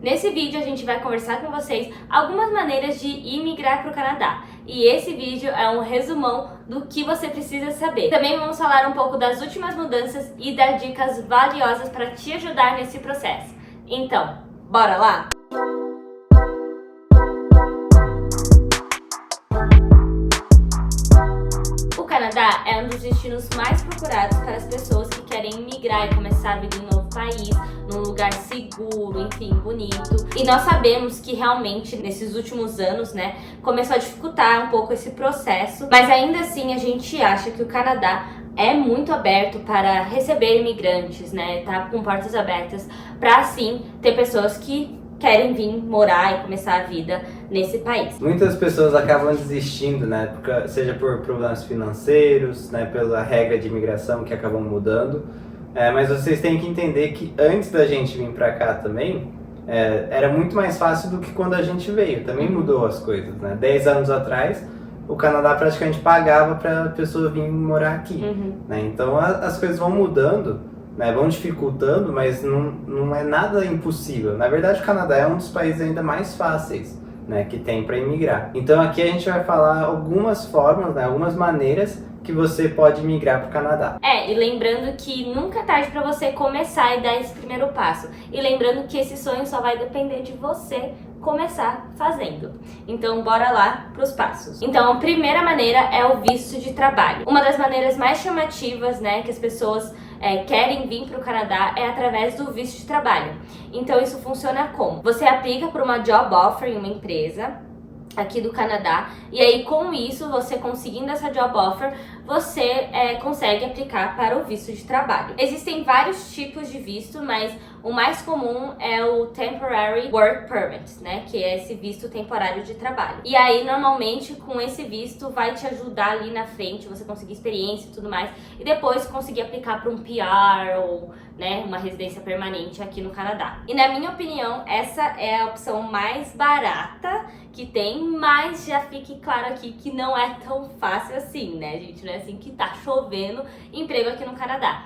Nesse vídeo a gente vai conversar com vocês algumas maneiras de imigrar para o Canadá. E esse vídeo é um resumão do que você precisa saber. Também vamos falar um pouco das últimas mudanças e dar dicas valiosas para te ajudar nesse processo. Então, bora lá? O Canadá é um dos destinos mais procurados para as pessoas que querem migrar e começar a vida em um novo país, num lugar seguro, enfim, bonito. E nós sabemos que realmente nesses últimos anos, começou a dificultar um pouco esse processo, mas ainda assim a gente acha que o Canadá é muito aberto para receber imigrantes, tá com portas abertas para assim ter pessoas que querem vir morar e começar a vida nesse país. Muitas pessoas acabam desistindo, seja por problemas financeiros, pela regra de imigração que acabam mudando. Mas vocês têm que entender que antes da gente vir para cá também, era muito mais fácil do que quando a gente veio. Também mudou as coisas, 10 anos atrás, o Canadá praticamente pagava para a pessoa vir morar aqui. Então as coisas vão mudando, vão dificultando, mas não é nada impossível. Na verdade, o Canadá é um dos países ainda mais fáceis que tem para imigrar. Então aqui a gente vai falar algumas formas, algumas maneiras que você pode migrar para o Canadá. E lembrando que nunca é tarde para você começar e dar esse primeiro passo. E lembrando que esse sonho só vai depender de você começar fazendo. Então bora lá para os passos. Então a primeira maneira é o visto de trabalho. Uma das maneiras mais chamativas, que as pessoas querem vir para o Canadá é através do visto de trabalho. Então isso funciona como? Você aplica para uma job offer em uma empresa aqui do Canadá, e aí com isso, você conseguindo essa job offer, você consegue aplicar para o visto de trabalho. Existem vários tipos de visto, mas o mais comum é o Temporary Work Permit, que é esse visto temporário de trabalho. E aí, normalmente, com esse visto, vai te ajudar ali na frente, você conseguir experiência e tudo mais, e depois conseguir aplicar para um PR ou uma residência permanente aqui no Canadá. E na minha opinião, essa é a opção mais barata que tem, mas já fique claro aqui que não é tão fácil assim, gente? Não é assim que tá chovendo emprego aqui no Canadá.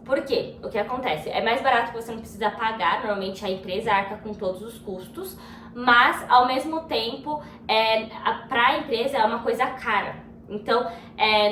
Por quê? O que acontece? É mais barato que você não precisa pagar, normalmente a empresa arca com todos os custos, mas ao mesmo tempo, para a empresa é uma coisa cara. Então,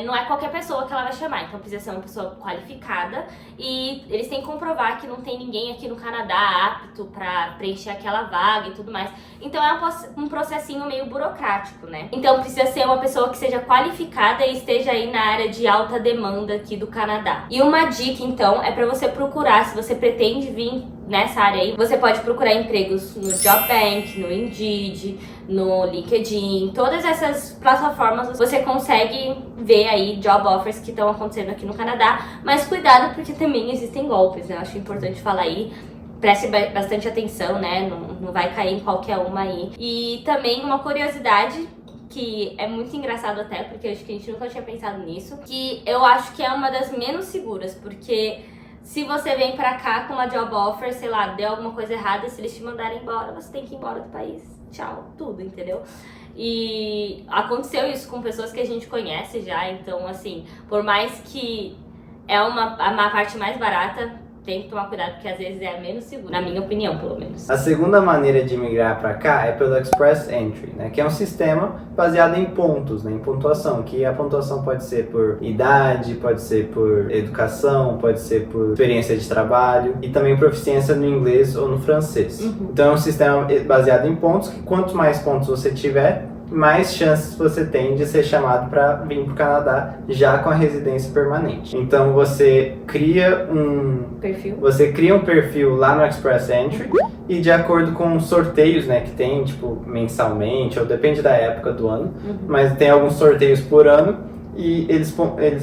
não é qualquer pessoa que ela vai chamar, então precisa ser uma pessoa qualificada e eles têm que comprovar que não tem ninguém aqui no Canadá apto para preencher aquela vaga e tudo mais. Então é um processinho meio burocrático, Então precisa ser uma pessoa que seja qualificada e esteja aí na área de alta demanda aqui do Canadá. E uma dica então é para você procurar, se você pretende vir nessa área aí, você pode procurar empregos no Job Bank, no Indeed, no LinkedIn, todas essas plataformas você consegue ver aí job offers que estão acontecendo aqui no Canadá, mas cuidado porque também existem golpes, Eu acho importante falar aí. Preste bastante atenção, Não vai cair em qualquer uma aí. E também uma curiosidade que é muito engraçado até, porque acho que a gente nunca tinha pensado nisso, que eu acho que é uma das menos seguras, porque se você vem pra cá com uma job offer, sei lá, deu alguma coisa errada, se eles te mandarem embora, você tem que ir embora do país. Tchau, tudo, entendeu? E aconteceu isso com pessoas que a gente conhece já, então assim, por mais que é uma parte mais barata, tem que tomar cuidado porque às vezes é a menos segura, na minha opinião, pelo menos. A segunda maneira de migrar para cá é pelo Express Entry, que é um sistema baseado em pontos, em pontuação, que a pontuação pode ser por idade, pode ser por educação, pode ser por experiência de trabalho e também proficiência no inglês ou no francês. Então é um sistema baseado em pontos que quanto mais pontos você tiver, mais chances você tem de ser chamado para vir para o Canadá já com a residência permanente. Então você cria um perfil lá no Express Entry e de acordo com sorteios que tem, tipo mensalmente, ou depende da época do ano, mas tem alguns sorteios por ano e eles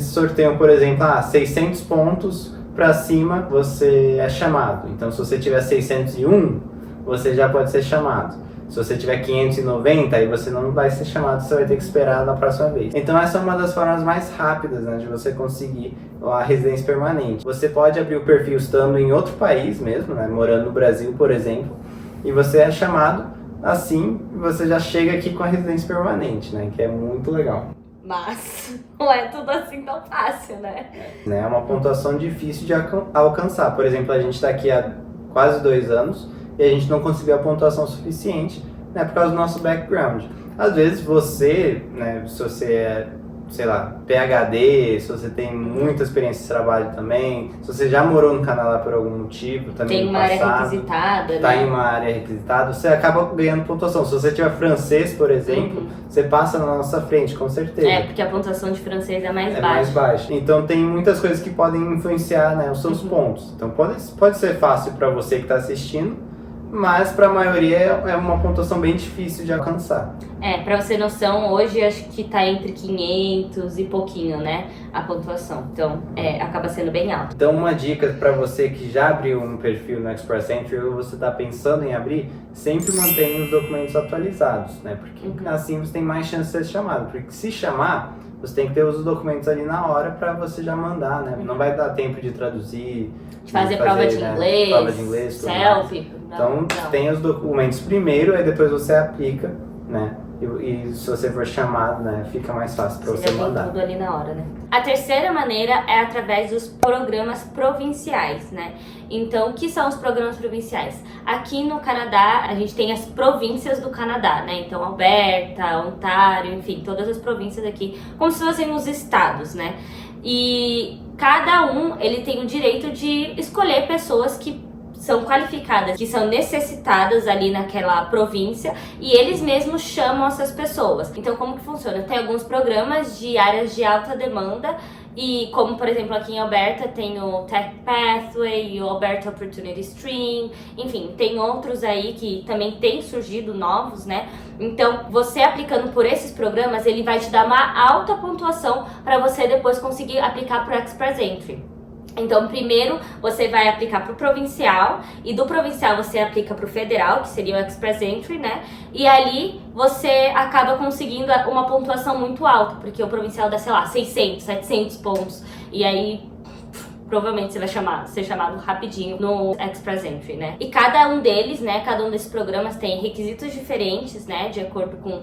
sorteiam, por exemplo, 600 pontos para cima você é chamado. Então se você tiver 601, você já pode ser chamado. Se você tiver 590, aí você não vai ser chamado, você vai ter que esperar na próxima vez. Então essa é uma das formas mais rápidas de você conseguir a residência permanente. Você pode abrir o perfil estando em outro país mesmo, morando no Brasil, por exemplo, e você é chamado assim, você já chega aqui com a residência permanente, que é muito legal. Mas não é tudo assim tão fácil, É uma pontuação difícil de alcançar. Por exemplo, a gente está aqui há quase 2 anos e a gente não conseguiu a pontuação suficiente, né, por causa do nosso background. Às vezes você, né, se você é, sei lá, PhD, se você tem muita experiência de trabalho também, se você já morou no Canadá por algum motivo, também tem uma área requisitada, tá né? em uma área requisitada, você acaba ganhando pontuação. Se você tiver francês, por exemplo, você passa na nossa frente, com certeza. É, porque a pontuação de francês é mais baixa. Mais baixa. Então tem muitas coisas que podem influenciar, né, os seus pontos. Então pode ser fácil para você que está assistindo, mas para a maioria é uma pontuação bem difícil de alcançar. Pra você ter noção, hoje acho que tá entre 500 e pouquinho, né, a pontuação. Então, acaba sendo bem alto. Então, uma dica para você que já abriu um perfil no Express Entry ou você está pensando em abrir, sempre mantenha os documentos atualizados, né? Porque assim você tem mais chance de ser chamado. Porque se chamar, você tem que ter os documentos ali na hora para você já mandar, né? Não vai dar tempo de traduzir, de fazer prova de inglês, selfie. Então, tem os documentos primeiro, aí depois você aplica, né? E se você for chamado, né, fica mais fácil para você mandar. Tem tudo ali na hora, né? A terceira maneira é através dos programas provinciais, né? Então, o que são os programas provinciais? Aqui no Canadá, a gente tem as províncias do Canadá, né? Então, Alberta, Ontário, enfim, todas as províncias aqui, como se fossem os estados, né? E cada um, ele tem o direito de escolher pessoas que são qualificadas, que são necessitadas ali naquela província, e eles mesmos chamam essas pessoas. Então, como que funciona? Tem alguns programas de áreas de alta demanda, e como, por exemplo, aqui em Alberta tem o Tech Pathway e o Alberta Opportunity Stream, enfim, tem outros aí que também têm surgido novos, né? Então, você aplicando por esses programas, ele vai te dar uma alta pontuação para você depois conseguir aplicar para o Express Entry. Então, primeiro você vai aplicar para o provincial, e do provincial você aplica para o federal, que seria o Express Entry, né? E ali você acaba conseguindo uma pontuação muito alta, porque o provincial dá, sei lá, 600, 700 pontos. E aí, provavelmente você vai ser chamado rapidinho no Express Entry, né? E cada um deles, né, cada um desses programas tem requisitos diferentes, né, de acordo com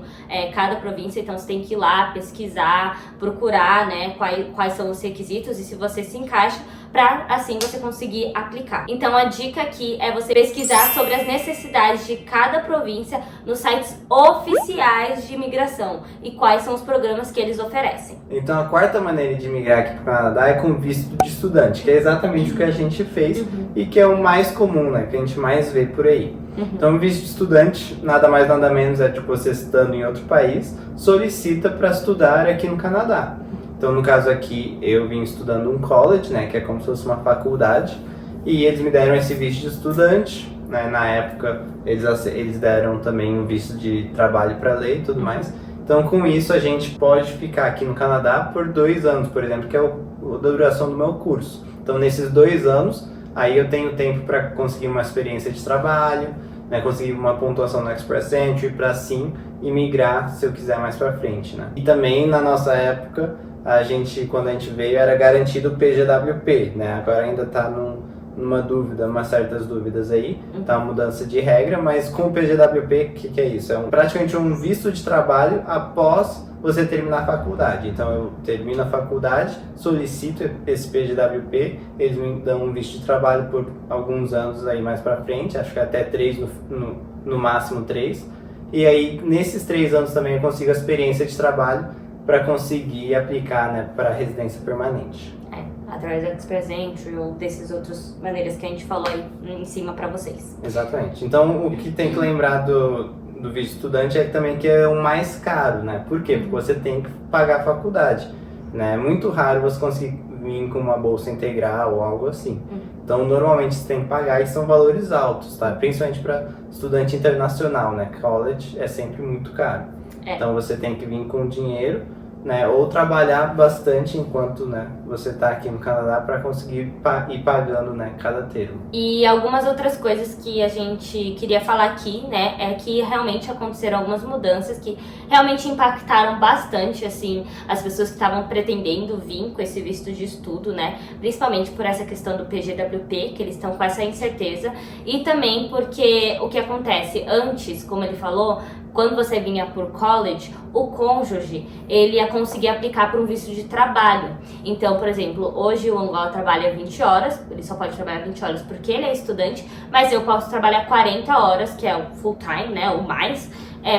cada província. Então você tem que ir lá, pesquisar, procurar, né, quais são os requisitos e se você se encaixa, para assim você conseguir aplicar. Então a dica aqui é você pesquisar sobre as necessidades de cada província nos sites oficiais de imigração e quais são os programas que eles oferecem. Então a quarta maneira de migrar aqui para o Canadá é com visto de estudante, que é exatamente o que a gente fez e que é o mais comum, né, que a gente mais vê por aí. Então, o visto de estudante, nada mais nada menos é tipo você estando em outro país, solicita para estudar aqui no Canadá. Então, no caso aqui, eu vim estudando um college, né, que é como se fosse uma faculdade, e eles me deram esse visto de estudante, né, na época eles deram também um visto de trabalho para ler e tudo mais. Então, com isso, a gente pode ficar aqui no Canadá por 2 anos, por exemplo, que é a duração do meu curso. Então, nesses 2 anos, aí eu tenho tempo para conseguir uma experiência de trabalho, né, conseguir uma pontuação no Express Entry, para assim imigrar se eu quiser mais para frente, né. E também, na nossa época, quando a gente veio, era garantido o PGWP, né? Agora ainda está numa dúvida, umas certas dúvidas aí, tá uma mudança de regra, mas com o PGWP, o que é isso? É praticamente um visto de trabalho após você terminar a faculdade. Então eu termino a faculdade, solicito esse PGWP, eles me dão um visto de trabalho por alguns anos aí mais para frente, acho que até 3, no máximo 3, e aí nesses 3 anos também eu consigo a experiência de trabalho para conseguir aplicar, né, para residência permanente. Através do Express Entry ou dessas outras maneiras que a gente falou aí em cima para vocês. Exatamente. Então, o que tem que lembrar do visto estudante é também que é o mais caro, né? Por quê? Porque você tem que pagar a faculdade, né? É muito raro você conseguir vir com uma bolsa integral ou algo assim. Então, normalmente você tem que pagar e são valores altos, tá? Principalmente para estudante internacional, né? College é sempre muito caro. Então você tem que vir com dinheiro, né, ou trabalhar bastante enquanto, né, você está aqui no Canadá para conseguir ir pagando, né, cada termo. E algumas outras coisas que a gente queria falar aqui, né, é que realmente aconteceram algumas mudanças que realmente impactaram bastante, assim, as pessoas que estavam pretendendo vir com esse visto de estudo, né, principalmente por essa questão do PGWP, que eles estão com essa incerteza, e também porque o que acontece antes, como ele falou, quando você vinha por college, o cônjuge, ele ia conseguir aplicar para um visto de trabalho. Então, por exemplo, hoje o Angola trabalha 20 horas, ele só pode trabalhar 20 horas porque ele é estudante, mas eu posso trabalhar 40 horas, que é o full time, né, ou mais,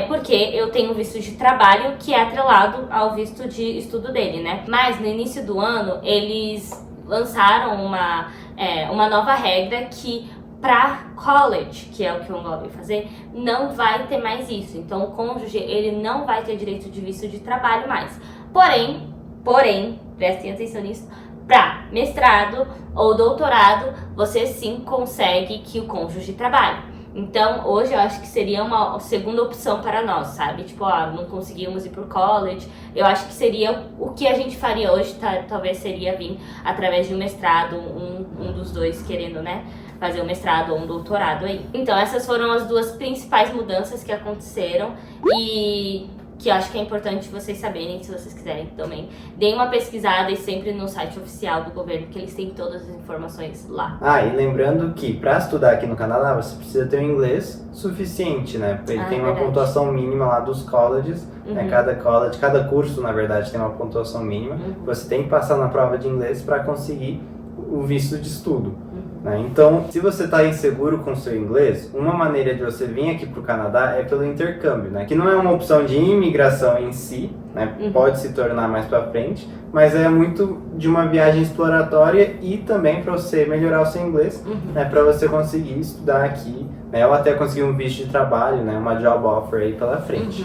porque eu tenho visto de trabalho que é atrelado ao visto de estudo dele, né. Mas no início do ano, eles lançaram uma nova regra que para college, que é o que o Angola vai fazer, não vai ter mais isso. Então, o cônjuge, ele não vai ter direito de visto de trabalho mais. Porém, prestem atenção nisso, para mestrado ou doutorado, você sim consegue que o cônjuge trabalhe. Então, hoje eu acho que seria uma segunda opção para nós, sabe? Tipo, não conseguimos ir pro college. Eu acho que seria o que a gente faria hoje, talvez seria vir através de um mestrado, um dos dois querendo, né, fazer um mestrado ou um doutorado aí. Então, essas foram as duas principais mudanças que aconteceram e que eu acho que é importante vocês saberem, se vocês quiserem também. Deem uma pesquisada e sempre no site oficial do governo, que eles têm todas as informações lá. E lembrando que para estudar aqui no Canadá, você precisa ter um inglês suficiente, né? Ele tem uma pontuação mínima lá dos colleges, né? Cada curso, na verdade, tem uma pontuação mínima. Você tem que passar na prova de inglês para conseguir o visto de estudo. Então, se você está inseguro com o seu inglês, uma maneira de você vir aqui para o Canadá é pelo intercâmbio, né? Que não é uma opção de imigração em si, né? Pode se tornar mais para frente, mas é muito de uma viagem exploratória e também para você melhorar o seu inglês, né? Para você conseguir estudar aqui, né? Ou até conseguir um visto de trabalho, né? Uma job offer aí pela frente.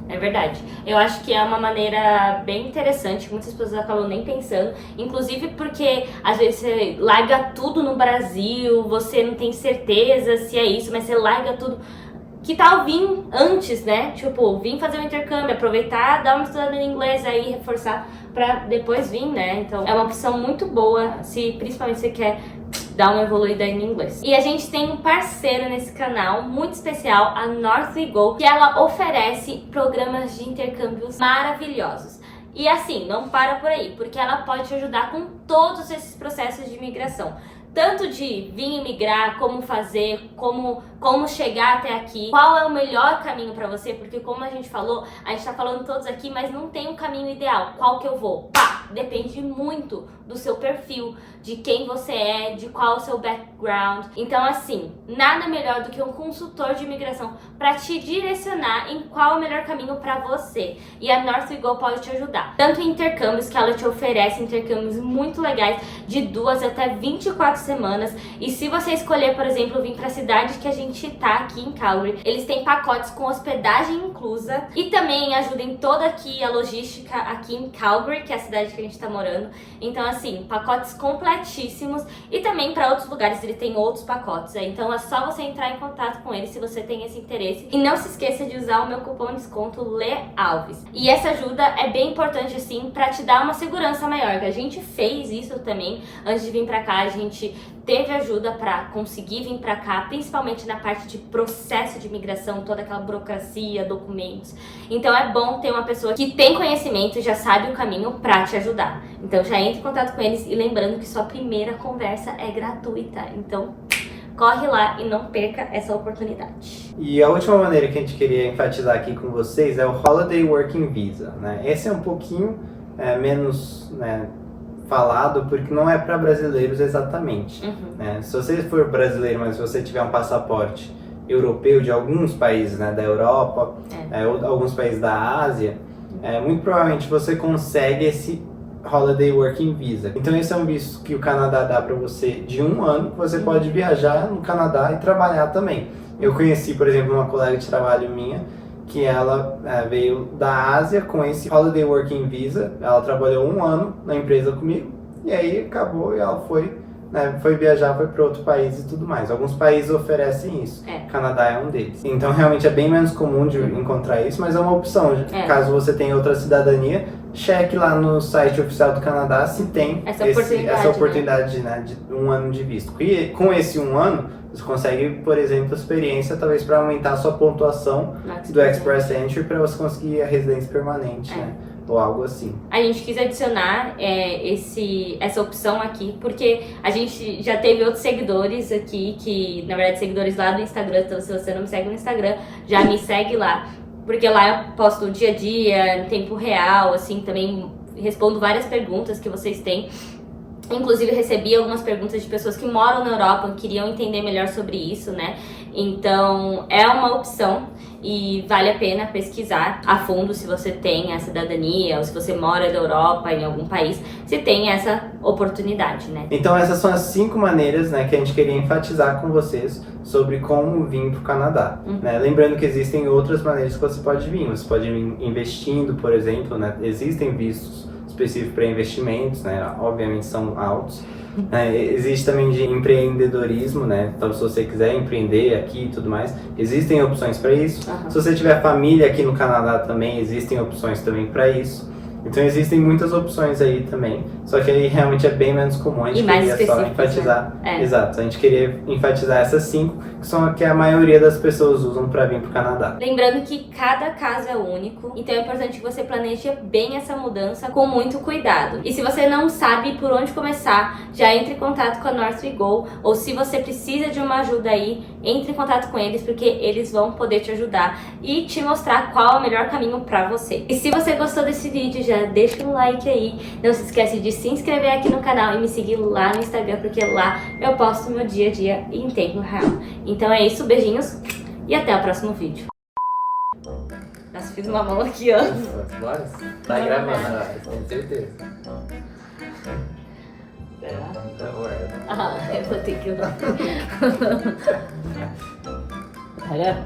É verdade. Eu acho que é uma maneira bem interessante, muitas pessoas acabam nem pensando, inclusive porque às vezes você larga tudo no Brasil, você não tem certeza se é isso, mas você larga tudo. Que tal vir antes, né? Tipo, vir fazer um intercâmbio, aproveitar, dar uma estudada em inglês aí, reforçar pra depois vir, né? Então é uma opção muito boa, principalmente se você quer dar uma evoluída aí no inglês. E a gente tem um parceiro nesse canal muito especial, a North-We-Go, que ela oferece programas de intercâmbios maravilhosos. E assim, não para por aí, porque ela pode te ajudar com todos esses processos de imigração. Tanto de vir imigrar, como fazer, como chegar até aqui, qual é o melhor caminho pra você, porque como a gente falou, a gente tá falando todos aqui, mas não tem um caminho ideal. Qual que eu vou? Depende muito do seu perfil, de quem você é, de qual é o seu background. Então assim, nada melhor do que um consultor de imigração para te direcionar em qual é o melhor caminho para você. E a North-We-Go pode te ajudar. Tanto em intercâmbios, que ela te oferece intercâmbios muito legais, de 2 até 24 semanas. E se você escolher, por exemplo, vir para a cidade que a gente tá aqui em Calgary, eles têm pacotes com hospedagem inclusa e também ajudam em toda aqui a logística aqui em Calgary, que é a cidade que a gente tá morando. Então assim, pacotes completíssimos e também para outros lugares ele tem outros pacotes. Então é só você entrar em contato com ele se você tem esse interesse. E não se esqueça de usar o meu cupom de desconto LEALVES. E essa ajuda é bem importante assim para te dar uma segurança maior, que a gente fez isso também antes de vir para cá. A gente teve ajuda para conseguir vir para cá, principalmente na parte de processo de imigração, toda aquela burocracia, documentos. Então é bom ter uma pessoa que tem conhecimento e já sabe o caminho para te ajudar. Então já entre em contato com eles e lembrando que sua primeira conversa é gratuita. Então corre lá e não perca essa oportunidade. E a última maneira que a gente queria enfatizar aqui com vocês é o Holiday Working Visa, né? Esse é um pouquinho menos, né, falado, porque não é para brasileiros exatamente. Né? Se você for brasileiro, mas se você tiver um passaporte europeu de alguns países, né, da Europa, ou alguns países da Ásia, muito provavelmente você consegue esse Holiday Working Visa. Então esse é um visto que o Canadá dá para você de 1 ano, que você pode viajar no Canadá e trabalhar também. Eu conheci, por exemplo, uma colega de trabalho minha, que ela veio da Ásia com esse Holiday Working Visa. Ela trabalhou 1 ano na empresa comigo e aí acabou e ela foi viajar, foi para outro país e tudo mais. Alguns países oferecem isso, o Canadá é um deles. Então realmente é bem menos comum de encontrar isso, mas é uma opção. Caso você tenha outra cidadania, cheque lá no site oficial do Canadá se tem essa oportunidade, né, de 1 ano de visto. E com esse 1 ano, você consegue, por exemplo, experiência, talvez para aumentar a sua pontuação do Express Entry para você conseguir a residência permanente, né? Ou algo assim. A gente quis adicionar essa opção aqui, porque a gente já teve outros seguidores aqui, que na verdade seguidores lá do Instagram, então se você não me segue no Instagram, já me segue lá, porque lá eu posto o dia a dia, em tempo real, assim, também respondo várias perguntas que vocês têm. Inclusive, recebi algumas perguntas de pessoas que moram na Europa, que queriam entender melhor sobre isso, né? Então, é uma opção e vale a pena pesquisar a fundo se você tem a cidadania ou se você mora da Europa, em algum país, se tem essa oportunidade, né? Então, essas são as 5 maneiras, né, que a gente queria enfatizar com vocês sobre como vir para o Canadá. Né? Lembrando que existem outras maneiras que você pode vir. Você pode vir investindo, por exemplo, né? Existem vistos específico para investimentos, né? Obviamente são altos. Existe também de empreendedorismo, né? Então, se você quiser empreender aqui e tudo mais, existem opções para isso. Se você tiver família aqui no Canadá também, existem opções também para isso. Então existem muitas opções aí também, só que aí realmente é bem menos comum. A gente queria só enfatizar, né? Exato, a gente queria enfatizar essas 5 que são a que a maioria das pessoas usam para vir para o Canadá. Lembrando que cada caso é único, então é importante que você planeje bem essa mudança com muito cuidado. E se você não sabe por onde começar, já entre em contato com a North We Go, ou se você precisa de uma ajuda aí, entre em contato com eles, porque eles vão poder te ajudar e te mostrar qual é o melhor caminho para você. E se você gostou desse vídeo, já deixa um like aí, não se esquece de se inscrever aqui no canal e me seguir lá no Instagram, porque lá eu posto meu dia a dia em tempo real. Então é isso, beijinhos e até o próximo vídeo. Nossa, fiz uma mão aqui, ó. Bora? Tá gravando, com certeza. Será? Então, Eu vou ter que... Olha.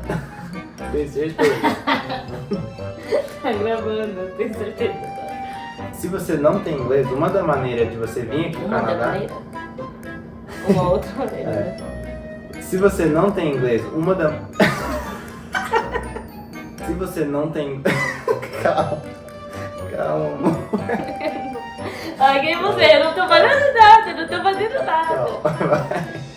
tem certeza. Tá gravando, tenho certeza. Se você não tem inglês, uma da maneira de você vir aqui pro Canadá... Uma outra maneira, né? Se você não tem inglês, uma da... Se você não tem... Calma. Ai, quem é você? Eu não tô fazendo nada, não tô fazendo nada. Calma, vai.